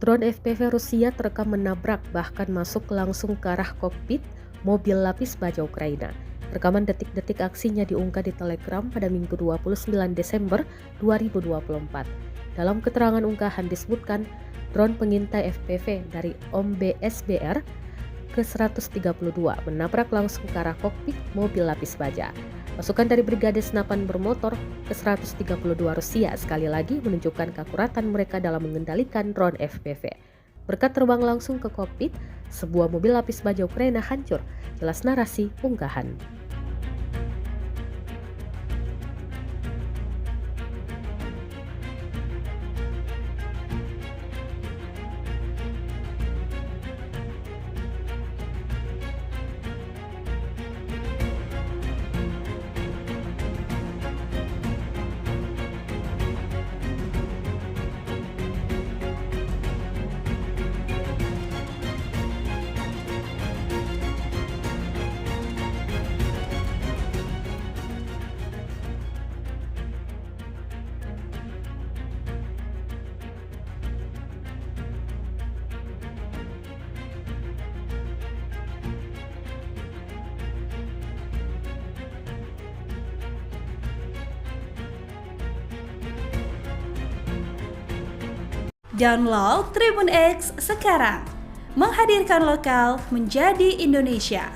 Drone FPV Rusia terekam menabrak bahkan masuk langsung ke arah kokpit mobil lapis baja Ukraina. Rekaman detik-detik aksinya diunggah di Telegram pada Minggu 29 Desember 2024. Dalam keterangan unggahan disebutkan, drone pengintai FPV dari OMB-SBR ke-132 menabrak langsung ke arah kokpit mobil lapis baja. Pasukan dari Brigade Senapan Bermotor ke-132 Rusia sekali lagi menunjukkan keakuratan mereka dalam mengendalikan drone FPV. Berkat terbang langsung ke kokpit, sebuah mobil lapis baja Ukraina hancur, jelas narasi unggahan. Download Tribun X sekarang, menghadirkan lokal menjadi Indonesia.